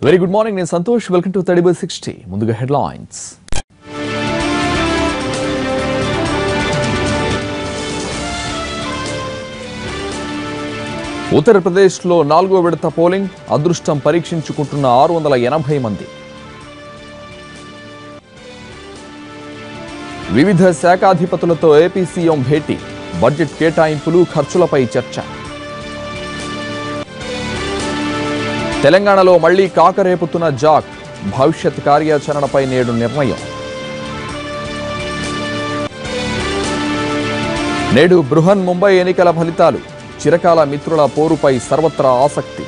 Very good morning, నేను Santosh. Welcome to 30/60. ముందుగా headlines. ఉత్తరప్రదేశ్లో 4వ విడత పోలింగ్ అదృష్టం పరీక్షించుకుంటున్న 680 మంది. వివిధ శాఖాధిపతులతో ఏపీ సీఎం భేటీ, బడ్జెట్ కేటాయింపులు ఖర్చులపై చర్చ. తెలంగాణలో మళ్లీ కాకరేపుతున్న జాక్, భవిష్యత్ కార్యాచరణపై నేడు నిర్ణయం. నేడు బృహన్ ముంబై ఎన్నికల ఫలితాలు, చిరకాల మిత్రుల పోరుపై సర్వత్రా ఆసక్తి.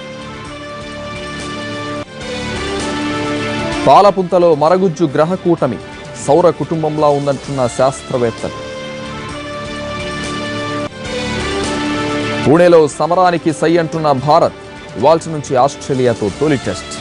పాలపుంతలో మరగుజ్జు గ్రహ కూటమి, సౌర కుటుంబంలా ఉందంటున్న శాస్త్రవేత్తలు. పూణేలో సమరానికి సై అంటున్న భారత్, ఇవాల్టి నుంచి ఆస్ట్రేలియాతో తొలి టెస్ట్.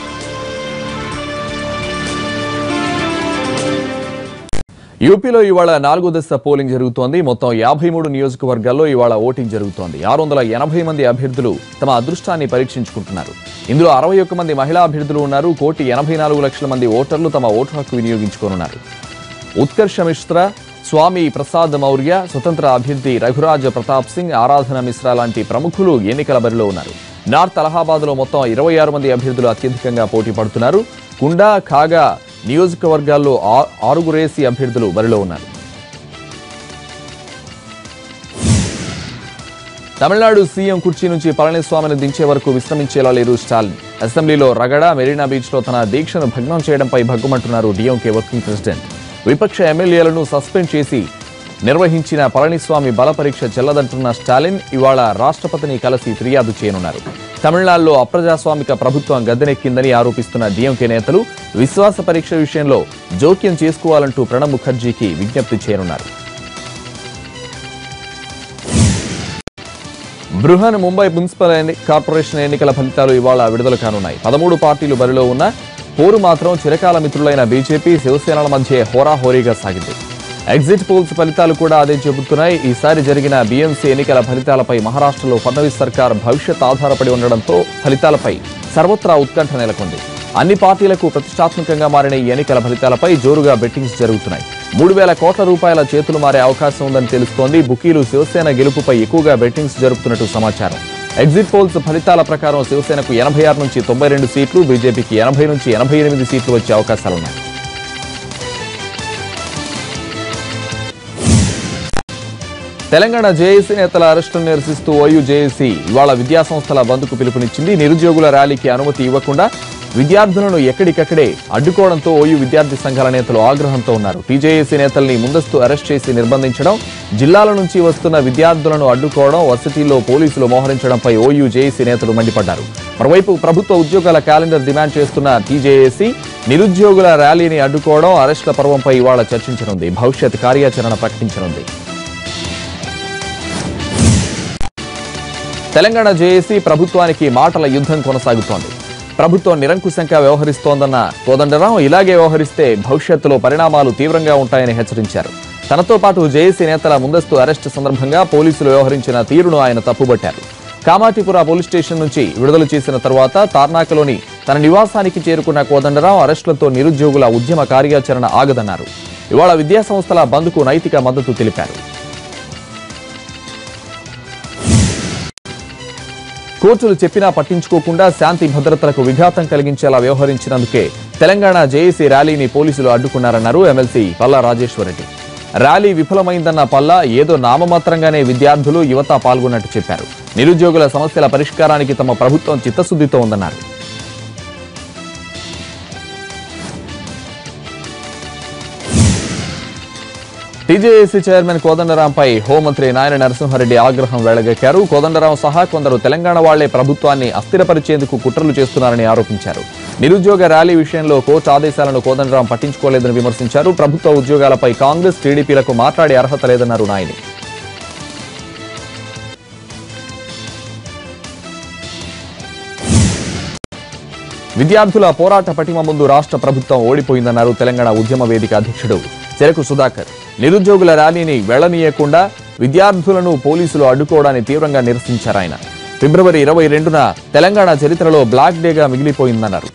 యూపీలో ఇవాళ 4వ దశ పోలింగ్ జరుగుతోంది. మొత్తం 53 నియోజకవర్గాల్లో ఇవాళ ఓటింగ్ జరుగుతోంది. 680 మంది అభ్యర్థులు తమ అదృష్టాన్ని పరీక్షించుకుంటున్నారు. ఇందులో 61 మంది మహిళా అభ్యర్థులు ఉన్నారు. 1,84,00,000 మంది ఓటర్లు తమ ఓటు హక్కు వినియోగించుకోనున్నారు. ఉత్కర్ష మిశ్రా, స్వామి ప్రసాద్ మౌర్య, స్వతంత్ర అభ్యర్థి రఘురాజ్ ప్రతాప్ సింగ్, ఆరాధన మిశ్రా లాంటి ప్రముఖులు ఎన్నికల బరిలో ఉన్నారు. నార్త్ అలహాబాద్లో మొత్తం 26 మంది అభ్యర్థులు అత్యధికంగా పోటీ పడుతున్నారు. కుండా, ఖాగా నియోజకవర్గాల్లో 6 అభ్యర్థులు బరిలో ఉన్నారు. తమిళనాడు సీఎం కుర్చీ నుంచి పళనిస్వామిని దించే వరకు విశ్రమించేలా లేరు స్టాలిన్. అసెంబ్లీలో రగడ, మెరీనా బీచ్లో తన దీక్షను భగ్నం చేయడంపై భగ్గుమంటున్నారు డీఎంకే వర్కింగ్ ప్రెసిడెంట్. విపక్ష ఎమ్మెల్యేలను సస్పెండ్ చేసి నిర్వహించిన పళనిస్వామి బల పరీక్ష చెల్లదంటున్న స్టాలిన్ ఇవాళ రాష్ట్రపతిని కలిసి ఫిర్యాదు చేయనున్నారు. తమిళనాడులో అప్రజాస్వామిక ప్రభుత్వం గద్దెనెక్కిందని ఆరోపిస్తున్న డీఎంకే నేతలు విశ్వాస పరీక్ష విషయంలో జోక్యం చేసుకోవాలంటూ ప్రణబ్ ముఖర్జీకి విజ్ఞప్తి చేయనున్నారు. బృహన్ ముంబై మున్సిపల్ కార్పొరేషన్ ఎన్నికల ఫలితాలు ఇవాళ విడుదల కానున్నాయి. 13 పార్టీలు బరిలో ఉన్న పోరు మాత్రం చిరకాల మిత్రులైన బీజేపీ, శివసేనల మధ్య హోరాహోరీగా సాగింది. ఎగ్జిట్ పోల్స్ ఫలితాలు కూడా అదే చెబుతున్నాయి. ఈసారి జరిగిన బీఎంసీ ఎన్నికల ఫలితాలపై మహారాష్ట్రలో ఫడ్నవీస్ సర్కార్ భవిష్యత్ ఆధారపడి ఉండడంతో ఫలితాలపై సర్వత్రా ఉత్కంఠ నెలకొంది. అన్ని పార్టీలకు ప్రతిష్టాత్మకంగా మారిన ఈ ఎన్నికల ఫలితాలపై జోరుగా బెట్టింగ్స్ జరుగుతున్నాయి. 3,000 కోట్ల రూపాయల చేతులు మారే అవకాశం ఉందని తెలుస్తోంది. బుకీలు శివసేన గెలుపుపై ఎక్కువగా బెట్టింగ్స్ జరుపుతున్నట్టు సమాచారం. ఎగ్జిట్ పోల్స్ ఫలితాల ప్రకారం శివసేనకు 86 నుంచి 92 సీట్లు, బీజేపీకి 80 నుంచి 88 సీట్లు వచ్చే అవకాశాలున్నాయి. తెలంగాణ జేఏసీ నేతల అరెస్టును నిరసిస్తూ ఓయూ జేఏసీ ఇవాళ విద్యాసంస్థల బంద్కు పిలుపునిచ్చింది. నిరుద్యోగుల ర్యాలీకి అనుమతి ఇవ్వకుండా విద్యార్థులను ఎక్కడికక్కడే అడ్డుకోవడంతో ఓయూ విద్యార్థి సంఘాల నేతలు ఆగ్రహంతో ఉన్నారు. టీజేఏసీ నేతల్ని ముందస్తు అరెస్ట్ చేసి నిర్బంధించడం, జిల్లాల నుంచి వస్తున్న విద్యార్థులను అడ్డుకోవడం, వర్సిటీల్లో పోలీసులు మోహరించడంపై ఓయూ జేఏసీ నేతలు మండిపడ్డారు. మరోవైపు ప్రభుత్వ ఉద్యోగాల క్యాలెండర్ డిమాండ్ చేస్తున్న టీజేఏసీ నిరుద్యోగుల ర్యాలీని అడ్డుకోవడం, అరెస్టుల పర్వంపై ఇవాళ చర్చించనుంది. భవిష్యత్ కార్యాచరణ ప్రకటించనుంది. తెలంగాణ జేఏసీ ప్రభుత్వానికి మాటల యుద్ధం కొనసాగుతోంది. ప్రభుత్వం నిరంకుశంగా వ్యవహరిస్తోందన్న కోదండరాం ఇలాగే వ్యవహరిస్తే భవిష్యత్తులో పరిణామాలు తీవ్రంగా ఉంటాయని హెచ్చరించారు. తనతో పాటు జేఏసీ నేతల ముందస్తు అరెస్టు సందర్భంగా పోలీసులు వ్యవహరించిన తీరును ఆయన తప్పుబట్టారు. కామాటిపుర పోలీస్ స్టేషన్ నుంచి విడుదల చేసిన తర్వాత తార్నాకలోని తన నివాసానికి చేరుకున్న కోదండరాం అరెస్టులతో నిరుద్యోగుల ఉద్యమ కార్యాచరణ ఆగదన్నారు. ఇవాళ విద్యాసంస్థల బంద్కు నైతిక మద్దతు తెలిపారు. కోర్టులు చెప్పినా పట్టించుకోకుండా శాంతి భద్రతలకు విఘాతం కలిగించేలా వ్యవహరించినందుకే తెలంగాణ జేఏసీ ర్యాలీని పోలీసులు అడ్డుకున్నారన్నారు ఎమ్మెల్సీ పల్లా రాజేశ్వరరెడ్డి. ర్యాలీ విఫలమైందన్న పల్లా ఏదో నామమాత్రంగానే విద్యార్థులు, యువత పాల్గొన్నట్టు చెప్పారు. నిరుద్యోగుల సమస్యల పరిష్కారానికి తమ ప్రభుత్వం చిత్తశుద్ధితో ఉందన్నారు. టీజేఏసీ చైర్మన్ కోదండరాంపై హోంమంత్రి నాయన నరసింహారెడ్డి ఆగ్రహం వెళ్లగక్కారు. కోదండరాం సహా కొందరు తెలంగాణ వాళ్లే ప్రభుత్వాన్ని అస్థిరపరిచేందుకు కుట్రలు చేస్తున్నారని ఆరోపించారు. నిరుద్యోగ ర్యాలీ విషయంలో కోర్టు ఆదేశాలను కోదండరాం పట్టించుకోలేదని విమర్శించారు. ప్రభుత్వ ఉద్యోగాలపై కాంగ్రెస్, టీడీపీలకు మాట్లాడే అర్హత లేదన్నారు నాయని. విద్యార్థుల పోరాట పటిమ ముందు రాష్ట్ర ప్రభుత్వం ఓడిపోయిందన్నారు తెలంగాణ ఉద్యమ వేదిక అధ్యక్షుడు చెరకు సుధాకర్. నిరుద్యోగుల ర్యాలీని వెళ్లనీయకుండా విద్యార్థులను పోలీసులు అడ్డుకోవడాన్ని తీవ్రంగా నిరసించారు ఆయన. ఫిబ్రవరి 22న తెలంగాణ చరిత్రలో బ్లాక్ డేగా మిగిలిపోయిందన్నారు.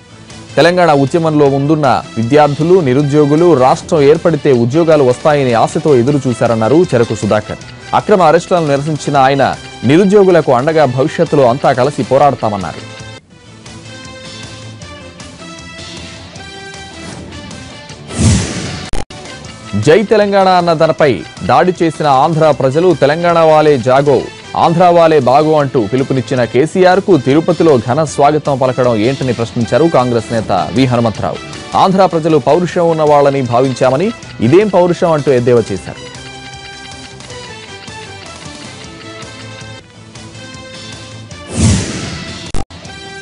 తెలంగాణ ఉద్యమంలో ముందున్న విద్యార్థులు, నిరుద్యోగులు రాష్ట్రం ఏర్పడితే ఉద్యోగాలు వస్తాయని ఆశతో ఎదురు చూశారన్నారు చెరకు సుధాకర్. అక్రమ అరెస్టులను నిరసించిన ఆయన నిరుద్యోగులకు అండగా భవిష్యత్తులో అంతా కలిసి పోరాడతామన్నారు. జై తెలంగాణ అన్న తనపై దాడి చేసిన ఆంధ్ర ప్రజలు తెలంగాణ వాలే జాగో, ఆంధ్ర వాలే బాగో అంటూ పిలుపునిచ్చిన కేసీఆర్ కు తిరుపతిలో ఘన స్వాగతం పలకడం ఏంటని ప్రశ్నించారు కాంగ్రెస్ నేత వి హనుమంతరావు. ఆంధ్ర ప్రజలు పౌరుషం ఉన్న వాళ్ళని భావించామని, ఇదేం పౌరుషం అంటూ ఎద్దేవా చేశారు.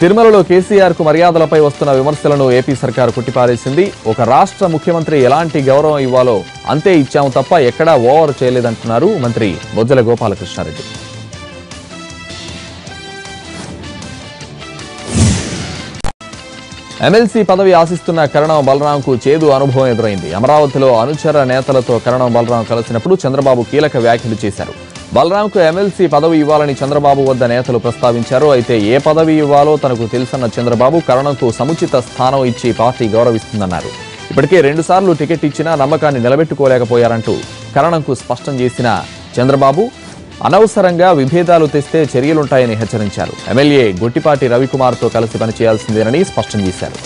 తిరుమలలో కేసీఆర్ కు మర్యాదలపై వస్తున్న విమర్శలను ఏపీ సర్కారు కొట్టిపారేసింది. ఒక రాష్ట్ర ముఖ్యమంత్రి ఎలాంటి గౌరవం ఇవ్వాలో అంతే ఇచ్చాము తప్ప ఎక్కడా ఓవర్ చేయలేదంటున్నారు మంత్రి బొజ్జల గోపాలకృష్ణారెడ్డి. ఎమ్మెల్సీ పదవి ఆశిస్తున్న కరణం బలరాంకు చేదు అనుభవం ఎదురైంది. అమరావతిలో అనుచర నేతలతో కరణం బలరాం కలిసినప్పుడు చంద్రబాబు కీలక వ్యాఖ్యలు చేశారు. బలరాంకు ఎమ్మెల్సీ పదవి ఇవ్వాలని చంద్రబాబు వద్ద నేతలు ప్రస్తావించారు. అయితే ఏ పదవి ఇవ్వాలో తనకు తెలుసన్న చంద్రబాబు కరణంకు సముచిత స్థానం ఇచ్చి పార్టీ గౌరవిస్తుందన్నారు. ఇప్పటికే 2 సార్లు టికెట్ ఇచ్చినా నమ్మకాన్ని నిలబెట్టుకోలేకపోయారంటూ కరణంకు స్పష్టం చేసిన చంద్రబాబు అనవసరంగా విభేదాలు తెస్తే చర్యలుంటాయని హెచ్చరించారు. ఎమ్మెల్యే గొట్టిపాటి రవికుమార్తో కలిసి పనిచేయాల్సిందేనని స్పష్టం చేశారు.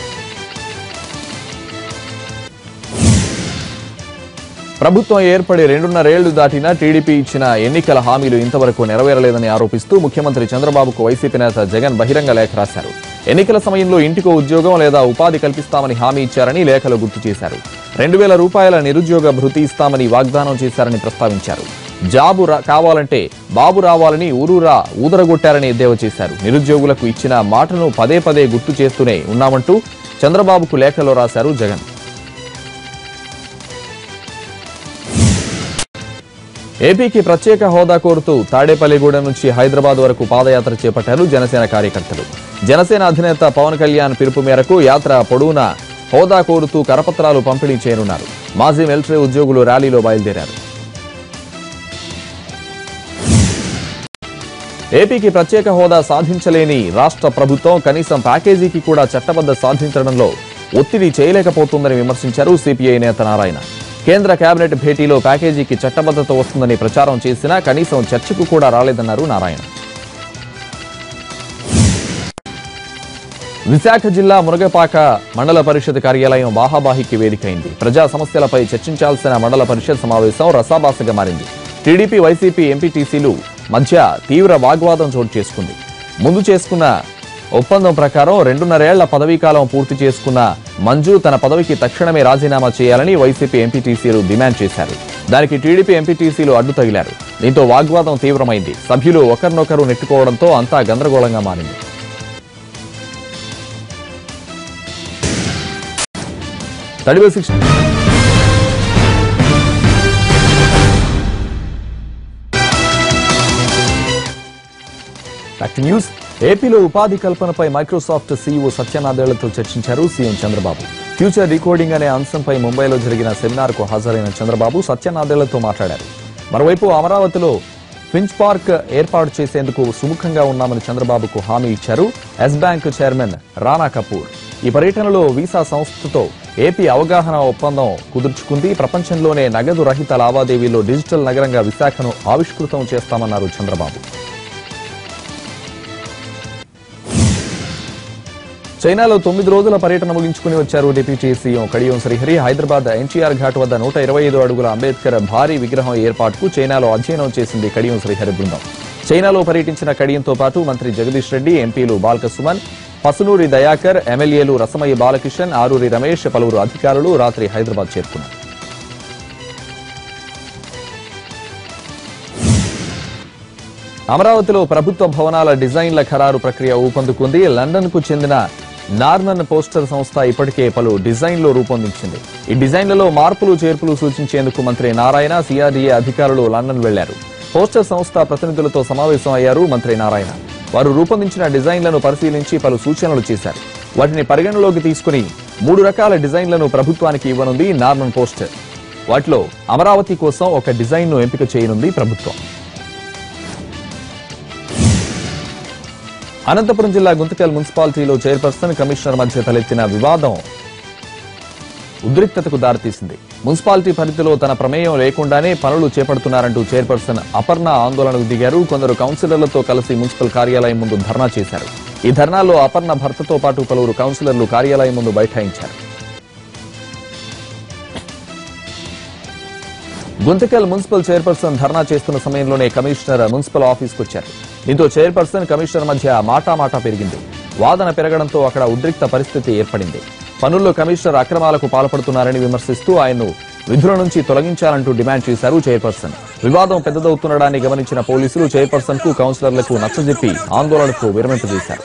ప్రభుత్వం ఏర్పడి 2.5 ఏళ్లు దాటినా టీడీపీ ఇచ్చిన ఎన్నికల హామీలు ఇంతవరకు నెరవేరలేదని ఆరోపిస్తూ ముఖ్యమంత్రి చంద్రబాబుకు వైసీపీ నేత జగన్ బహిరంగ లేఖ రాశారు. ఎన్నికల సమయంలో ఇంటికో ఉద్యోగం లేదా ఉపాధి కల్పిస్తామని హామీ ఇచ్చారని లేఖలో గుర్తు చేశారు. 2,000 రూపాయల నిరుద్యోగ భృతి ఇస్తామని వాగ్దానం చేశారని ప్రస్తావించారు. జాబు కావాలంటే బాబు రావాలని ఊరూరా ఊదరగొట్టారని ఎద్దేవా చేశారు. నిరుద్యోగులకు ఇచ్చిన మాటను పదే పదే గుర్తు చేస్తూనే ఉన్నామంటూ చంద్రబాబుకు లేఖలో రాశారు జగన్. ఏపీకి ప్రత్యేక హోదా కోరుతూ తాడేపల్లిగూడెం నుంచి హైదరాబాద్ వరకు పాదయాత్ర చేపట్టారు జనసేన కార్యకర్తలు. జనసేన అధినేత పవన్ కళ్యాణ్ పిలుపు మేరకు యాత్ర పొడవునా హోదా కోరుతూ కరపత్రాలు పంపిణీ చేయనున్నారు. మాజీ మిలిటరీ ఉద్యోగులు ర్యాలీలో బయలుదేరారు. ఏపీకి ప్రత్యేక హోదా సాధించలేని రాష్ట్ర ప్రభుత్వం కనీసం ప్యాకేజీకి కూడా చట్టబద్ధ సాధించడంలో ఒత్తిడి చేయలేకపోతుందని విమర్శించారు సిపిఐ నేత నారాయణ. కేంద్ర కేబినెట్ భేటీలో ప్యాకేజీకి చట్టబద్ధత వస్తుందని ప్రచారం చేసినా కనీసం చర్చకు కూడా రాలేదన్నారు నారాయణ. విశాఖ జిల్లా మునగపాక మండల పరిషత్ కార్యాలయం బాహాబాహికి వేదికైంది. ప్రజా సమస్యలపై చర్చించాల్సిన మండల పరిషత్ సమావేశం రసాభాసగా మారింది. టీడీపీ, వైసీపీ ఎంపీటీసీలు మధ్య తీవ్ర వాగ్వాదం చోటు చేసుకుంది. ముందు చేసుకున్న ఒప్పందం ప్రకారం 2.5 ఏళ్ల పదవీకాలం పూర్తి చేసుకున్న మంజు తన పదవికి తక్షణమే రాజీనామా చేయాలని వైసీపీ ఎంపీటీసీలు డిమాండ్ చేశారు. దానికి టీడీపీ ఎంపీటీసీలు అడ్డు తగిలారు. దీంతో వాగ్వాదం తీవ్రమైంది. సభ్యులు ఒకరినొకరు నెట్టుకోవడంతో అంతా గందరగోళంగా మారింది. న్యూస్ ఏపీలో ఉపాధి కల్పనపై మైక్రోసాఫ్ట్ సీఈఓ సత్యనాదేళ్లతో చర్చించారు సీఎం చంద్రబాబు. ఫ్యూచర్ డీకోడింగ్ అనే అంశంపై ముంబైలో జరిగిన సెమినార్కు హాజరైన చంద్రబాబు సత్యనాదేళ్లతో మాట్లాడారు. మరోవైపు అమరావతిలో ఫించ్ పార్క్ ఏర్పాటు చేసేందుకు సుముఖంగా ఉన్నామని చంద్రబాబుకు హామీ ఇచ్చారు Yes bank chairman Rana Kapoor. ఈ పర్యటనలో వీసా సంస్థతో ఏపీ అవగాహన ఒప్పందం కుదుర్చుకుంది. ప్రపంచంలోనే నగదు రహిత లావాదేవీల్లో డిజిటల్ నగరంగా విశాఖను ఆవిష్కృతం చేస్తామన్నారు చంద్రబాబు. చైనాలో 9 రోజుల పర్యటన ముగించుకుని వచ్చారు డిప్యూటీ సీఎం కడియం శ్రీహరి. హైదరాబాద్ ఎన్టీఆర్ ఘాట్ వద్ద 125 అడుగుల అంబేద్కర్ భారీ విగ్రహం ఏర్పాటుకు చైనాలో అధ్యయనం చేసింది కడియం శ్రీహరి బృందం. చైనాలో పర్యటించిన కడియంతో పాటు మంత్రి జగదీష్ రెడ్డి, ఎంపీలు బాల్క సుమన్, పసునూరి దయాకర్, ఎమ్మెల్యేలు రసమయ్య బాలకిషన్, ఆరూరి రమేష్, పలువురు అధికారులు రాత్రి హైదరాబాద్ చేరుకున్నారు. అమరావతిలో ప్రభుత్వ భవనాల డిజైన్ల ఖరారు ప్రక్రియ ఊపందుకుంది. లండన్ కు చెందిన నార్మన్ పోస్టర్ సంస్థ ఇప్పటికే పలు డిజైన్లు రూపొందించింది. ఈ డిజైన్లలో మార్పులు చేర్పులు సూచించేందుకు మంత్రి నారాయణ, సిఆర్డీఏ అధికారులు లండన్ వెళ్లారు. పోస్టర్ సంస్థ ప్రతినిధులతో సమావేశం అయ్యారు మంత్రి నారాయణ. వారు రూపొందించిన డిజైన్లను పరిశీలించి పలు సూచనలు చేశారు. వాటిని పరిగణలోకి తీసుకుని 3 రకాల డిజైన్లను ప్రభుత్వానికి ఇవ్వనుంది నార్మన్ పోస్టర్. వాటిలో అమరావతి కోసం ఒక డిజైన్ను ఎంపిక చేయనుంది ప్రభుత్వం. అనంతపురం జిల్లా గుంతకల్ మున్సిపాలిటీలో చైర్పర్సన్ కమిషనర్ మధ్య తలెత్తిన వివాదం ఉద్రిక్తతకు దారితీసింది. మున్సిపాలిటీ పరిధిలో తన ప్రమేయం లేకుండానే పనులు చేపడుతున్నారంటూ చైర్పర్సన్ అపర్ణ ఆందోళనకు దిగారు. కొందరు కౌన్సిలర్లతో కలిసి మున్సిపల్ కార్యాలయం ముందు ధర్నా చేశారు. ఈ ధర్నాలో అపర్ణ భర్తతో పాటు పలువురు కౌన్సిలర్లు కార్యాలయం ముందు బైఠాయించారు. గుంతకల్ మున్సిపల్ చైర్పర్సన్ ధర్నా చేస్తున్న సమయంలోనే కమిషనర్ మున్సిపల్ ఆఫీస్కు వచ్చారు. దీంతో చైర్పర్సన్ కమిషనర్ మధ్య మాటామాటా పెరిగింది. వాదన పెరగడంతో అక్కడ ఉద్రిక్త పరిస్థితి ఏర్పడింది. పనుల్లో కమిషనర్ అక్రమాలకు పాల్పడుతున్నారని విమర్శిస్తూ ఆయన్ను విధుల నుంచి తొలగించాలంటూ డిమాండ్ చేశారు చైర్పర్సన్. వివాదం పెద్దదవుతుండడాన్ని గమనించిన పోలీసులు చైర్పర్సన్ కు కౌన్సిలర్లకు నచ్చజెప్పి ఆందోళనకు విరమింపజేశారు.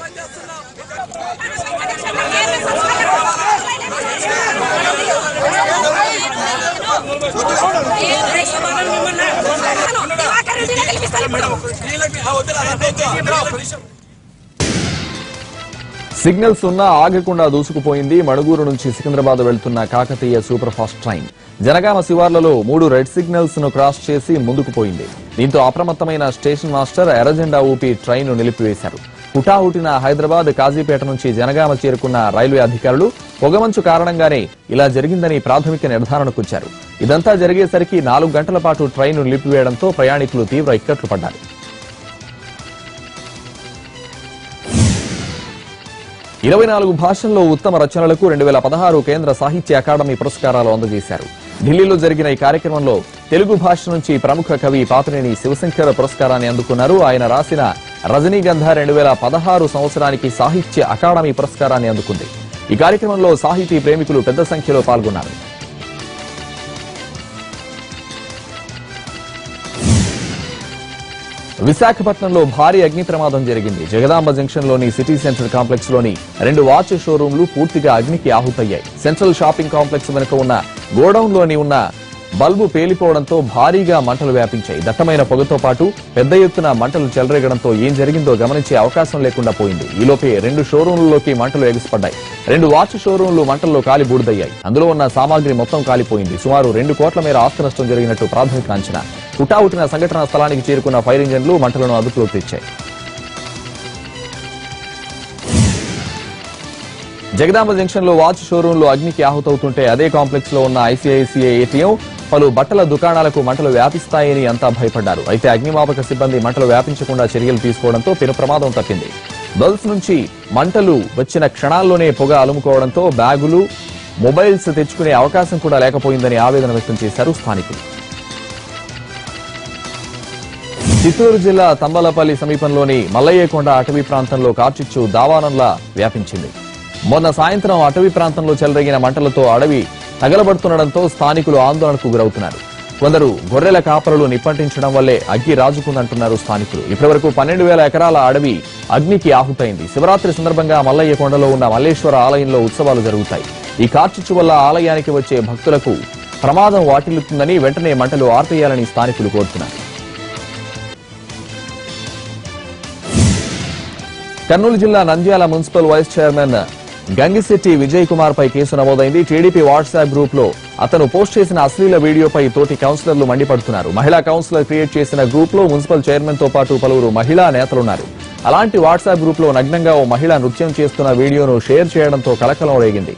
సిగ్నల్స్ ఉన్నా ఆగకుండా దూసుకుపోయింది మణుగూరు నుంచి సికింద్రాబాద్ వెళ్తున్న Kakatiya superfast train. Janagama శివార్లలో 3 రెడ్ సిగ్నల్స్ ను క్రాస్ చేసి ముందుకు పోయింది. దీంతో అప్రమత్తమైన స్టేషన్ మాస్టర్ ఎర్రజెండా ఊపి ట్రైన్ ను నిలిపివేశారు. హుటాహుటిన హైదరాబాద్ కాజీపేట నుంచి జనగామ చేరుకున్న రైల్వే అధికారులు పొగమంచు కారణంగానే ఇలా జరిగిందని ప్రాథమిక నిర్ధారణకు వచ్చారు. ఇదంతా జరిగేసరికి 4 గంటల పాటు ట్రైన్ ను నిలిపివేయడంతో ప్రయాణికులు తీవ్ర ఇక్కట్లు పడ్డారు. 24 భాషల్లో ఉత్తమ రచనలకు 2016 కేంద్ర సాహిత్య అకాడమీ పురస్కారాలు అందజేశారు. ఢిల్లీలో జరిగిన ఈ కార్యక్రమంలో తెలుగు భాష నుంచి ప్రముఖ కవి పాపినేని శివశంకర్ పురస్కారాన్ని అందుకున్నారు. ఆయన రాసిన రజనీగంధ 2016 సంవత్సరానికి సాహిత్య అకాడమీ పురస్కారాన్ని అందుకుంది. ఈ కార్యక్రమంలో సాహితీ ప్రేమికులు పెద్ద సంఖ్యలో పాల్గొన్నారు. విశాఖపట్నంలో భారీ అగ్ని ప్రమాదం జరిగింది. జగదాంబ జంక్షన్ లోని సిటీ సెంటర్ కాంప్లెక్స్ లోని 2 వాచ్ షోరూంలు పూర్తిగా అగ్నికి ఆహుతయ్యాయి. సెంట్రల్ షాపింగ్ కాంప్లెక్స్ వెనుక ఉన్న గోడౌన్ లోని ఉన్న బల్బు పేలిపోవడంతో భారీగా మంటలు వ్యాపించాయి. దట్టమైన పొగతో పాటు పెద్ద ఎత్తున మంటలు చెలరేగడంతో ఏం జరిగిందో గమనించే అవకాశం లేకుండా పోయింది. ఈలోపే 2 షోరూంలలోకి మంటలు ఎగిసిపడ్డాయి. 2 వాచ్ షోరూంలు మంటల్లో కాలి బూడిదయ్యాయి. అందులో ఉన్న సామాగ్రి మొత్తం కాలిపోయింది. సుమారు 2 కోట్ల మేర ఆస్తి నష్టం జరిగినట్టు ప్రాథమిక అంచనా. హుటాహుటిన సంఘటనా స్థలానికి చేరుకున్న ఫైర్ ఇంజన్లు మంటలను అదుపులోకి తెచ్చాయి. జగదాంబ జంక్షన్ లో వాచ్ షోరూంలో అగ్నికి ఆహుతవుతుంటే అదే కాంప్లెక్స్ లో ఉన్న ఐసీఐసీఐ ఏటీఎం, పలు బట్టల దుకాణాలకు మంటలు వ్యాపిస్తాయని అంతా భయపడ్డారు. అయితే అగ్నిమాపక సిబ్బంది మంటలు వ్యాపించకుండా చర్యలు తీసుకోవడంతో పెను ప్రమాదం తప్పింది. బల్బ్స్ నుంచి మంటలు వచ్చిన క్షణాల్లోనే పొగ అలుముకోవడంతో బ్యాగులు, మొబైల్స్ తెచ్చుకునే అవకాశం కూడా లేకపోయిందని ఆవేదన వ్యక్తం చేశారు స్థానికులు. చిత్తూరు జిల్లా తంబలపల్లి సమీపంలోని మల్లయ్యకొండ అటవీ ప్రాంతంలో కార్చిచ్చు దావానంలా వ్యాపించింది. మొన్న సాయంత్రం అటవీ ప్రాంతంలో చెలరేగిన మంటలతో అడవి తగలబడుతుండటంతో స్థానికులు ఆందోళనకు గురవుతున్నారు. కొందరు గొర్రెల కాపరులు నిప్పంటించడం వల్లే అగ్గి రాజుకుందంటున్నారు స్థానికులు. ఇప్పటివరకు 12,000 ఎకరాల అడవి అగ్నికి ఆహుతైంది. శివరాత్రి సందర్భంగా మల్లయ్యకొండలో ఉన్న మల్లేశ్వర ఆలయంలో ఉత్సవాలు జరుగుతాయి. ఈ కార్చిచ్చు వల్ల ఆలయానికి వచ్చే భక్తులకు ప్రమాదం వాటిల్లుతుందని వెంటనే మంటలు ఆర్పేయాలని స్థానికులు కోరుతున్నారు. కర్నూలు జిల్లా Nandyal municipal vice chairman Gangishetti Vijay Kumar పై కేసు నమోదైంది. టీడీపీ వాట్సాప్ గ్రూప్ లో అతను పోస్ట్ చేసిన అశ్లీల వీడియోపై తోటి కౌన్సిలర్లు మండిపడుతున్నారు. మహిళా కౌన్సిలర్ క్రియేట్ చేసిన గ్రూప్ లో మున్సిపల్ చైర్మన్ తో పాటు పలువురు మహిళా నేతలున్నారు. అలాంటి వాట్సాప్ గ్రూప్ లో నగ్నంగా ఓ మహిళ నృత్యం చేస్తున్న వీడియోను షేర్ చేయడంతో కలకలం రేగింది.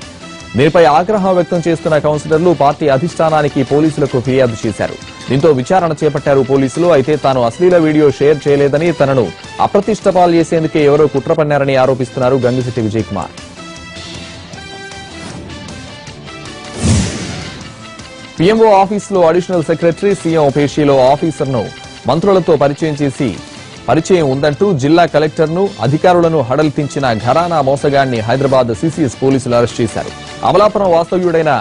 దీనిపై ఆగ్రహం వ్యక్తం చేస్తున్న కౌన్సిలర్లు పార్టీ అధిష్టానానికి పోలీసులకు ఫిర్యాదు చేశారు. దీంతో విచారణ చేపట్టారు పోలీసులు. అయితే తాను అశ్లీల వీడియో షేర్ చేయలేదని, తనను అప్రతిష్ట పాలు చేసేందుకే ఎవరో కుట్ర పన్నారని ఆరోపిస్తున్నారు గంగిశెట్టి విజయ్ కుమార్. పీఎంఓ ఆఫీసులో అడిషనల్ సెక్రటరీ, సీఎం పేషీలో ఆఫీసర్ను మంత్రులతో పరిచయం ఉందంటూ జిల్లా కలెక్టర్ను, అధికారులను హడల్పించిన ఘరానా మోసగాన్ని హైదరాబాద్ సీసీఎస్ పోలీసులు అరెస్ట్ చేశారు. అమలాపురం వాస్తవ్యుడైన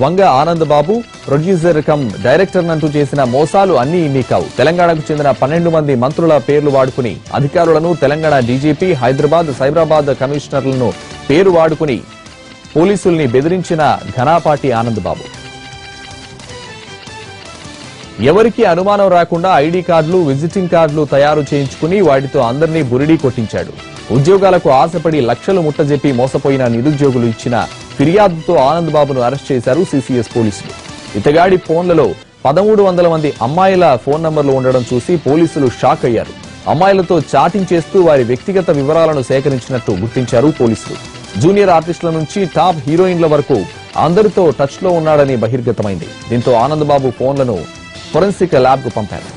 వంగ Anand Babu producer come director నంటూ చేసిన మోసాలు అన్ని ఇన్ని కావు. తెలంగాణకు చెందిన 12 మంది మంత్రుల పేర్లు వాడుకుని అధికారులను, తెలంగాణ డీజీపీ, హైదరాబాద్ సైబరాబాద్ కమిషనర్లను పేరు వాడుకుని పోలీసుల్ని బెదిరించిన ఘనాపాటి ఆనంద్ బాబు. ఎవరికి అనుమానం రాకుండా ఐడీ కార్డులు, విజిటింగ్ కార్డులు తయారు చేయించుకుని వాటితో అందరినీ బురిడీ కొట్టించాడు. ఉద్యోగాలకు ఆశపడి లక్షలు ముట్టజెప్పి మోసపోయిన నిరుద్యోగులు ఇచ్చిన ఫిర్యాదుతో ఆనంద్ బాబును అరెస్ట్ చేశారు సీసీఎస్ పోలీసులు. ఇతగాడి ఫోన్లలో 1300 మంది అమ్మాయిల ఫోన్ నంబర్లు ఉండడం చూసి పోలీసులు షాక్ అయ్యారు. అమ్మాయిలతో చాటింగ్ చేస్తూ వారి వ్యక్తిగత వివరాలను సేకరించినట్టు గుర్తించారు పోలీసులు. జూనియర్ ఆర్టిస్టుల నుంచి టాప్ హీరోయిన్ల వరకు అందరితో టచ్ లో ఉన్నాడని బహిర్గతమైంది. దీంతో ఆనందబాబు ఫోన్లను ఫోరెన్సిక్ ల్యాబ్ కు పంపారు.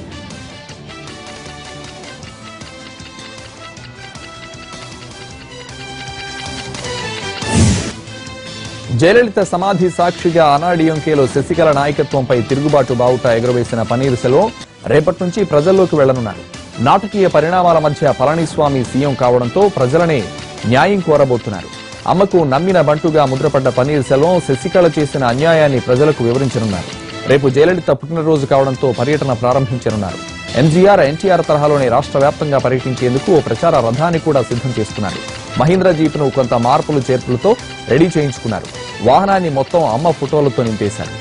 జయలలిత సమాధి సాక్షిగా అన్నాడీఎంకేలో శశికళ నాయకత్వంపై తిరుగుబాటు బావుట ఎగురవేసిన పన్నీర్ సెల్వం రేపటి నుంచి ప్రజల్లోకి వెళ్లనున్నారు. నాటకీయ పరిణామాల మధ్య పళనిస్వామి సీఎం కావడంతో ప్రజలనే న్యాయం కోరబోతున్నారు. అమ్మకు నమ్మిన బంటుగా ముద్రపడ్డ పన్నీర్ సెల్వం శశికళ చేసిన అన్యాయాన్ని ప్రజలకు వివరించనున్నారు. రేపు జయలలిత పుట్టినరోజు కావడంతో పర్యటన ప్రారంభించనున్నారు. ఎంజీఆర్, ఎన్టీఆర్ తరహాలోనే రాష్ట్ర వ్యాప్తంగా పర్యటించేందుకు ఓ ప్రచార రథాన్ని కూడా సిద్ధం చేస్తున్నారు. మహీంద్రా జీప్ను కొంత మార్పులు చేర్పులతో రెడీ చేయించుకున్నారు. వాహనాన్ని మొత్తం అమ్మ ఫోటోలతో నింపేశారు.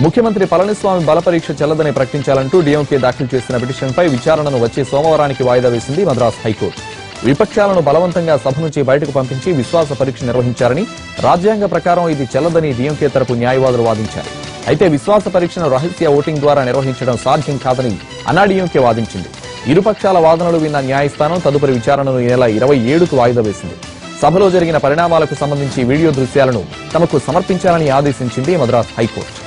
ముఖ్యమంత్రి పళనిస్వామి బలపరీక్ష చెల్లదని ప్రకటించాలంటూ డీఎంకే దాఖలు చేసిన పిటిషన్పై విచారణను వచ్చే సోమవారానికి వాయిదా వేసింది మద్రాస్ హైకోర్టు. విపక్షాలను బలవంతంగా సభ నుంచి బయటకు పంపించి విశ్వాస పరీక్ష నిర్వహించారని, రాజ్యాంగ ప్రకారం ఇది చెల్లదని డీఎంకే తరపు న్యాయవాదులు వాదించారు. అయితే విశ్వాస పరీక్షను రహస్య ఓటింగ్ ద్వారా నిర్వహించడం సాధ్యం కాదని అన్నాడీఎంకే వాదించింది. ఇరుపక్షాల వాదనలు విన్న న్యాయస్థానం తదుపరి విచారణను ఈ నెల 27కు వాయిదా వేసింది. సభలో జరిగిన పరిణామాలకు సంబంధించి వీడియో దృశ్యాలను తమకు సమర్పించాలని ఆదేశించింది మద్రాస్ హైకోర్టు.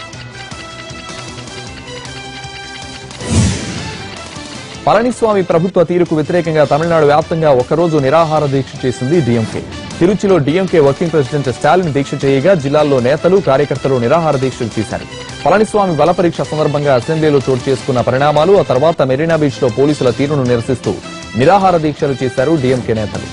పళనిస్వామి ప్రభుత్వ తీరుకు వ్యతిరేకంగా తమిళనాడు వ్యాప్తంగా ఒకరోజు నిరాహార దీక్ష చేసింది డీఎంకే. తిరుచిలో డీఎంకే వర్కింగ్ ప్రెసిడెంట్ స్టాలిన్ దీక్ష చేయగా జిల్లాల్లో నేతలు, కార్యకర్తలు నిరాహార దీక్షలు చేశారు. పళనిస్వామి బలపరీక్ష సందర్భంగా అసెంబ్లీలో చోటు చేసుకున్న పరిణామాలు, ఆ తర్వాత మెరీనా బీచ్ లో పోలీసుల తీరును నిరసిస్తూ నిరాహార దీక్షలు చేశారు డీఎంకే నేతలు.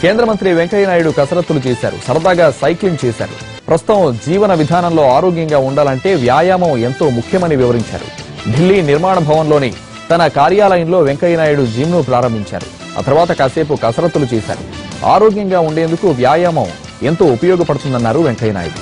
కేంద్ర మంత్రి వెంకయ్యనాయుడు కసరత్తులు చేశారు. సరదాగా సైక్లింగ్ చేశారు. ప్రస్తుతం జీవన విధానంలో ఆరోగ్యంగా ఉండాలంటే వ్యాయామం ఎంతో ముఖ్యమని వివరించారు. ఢిల్లీ నిర్మాణ భవన్లోని తన కార్యాలయంలో వెంకయ్యనాయుడు జిమ్ను ప్రారంభించారు. ఆ తర్వాత కాసేపు కసరత్తులు చేశారు. ఆరోగ్యంగా ఉండేందుకు వ్యాయామం ఎంతో ఉపయోగపడుతుందన్నారు వెంకయ్యనాయుడు.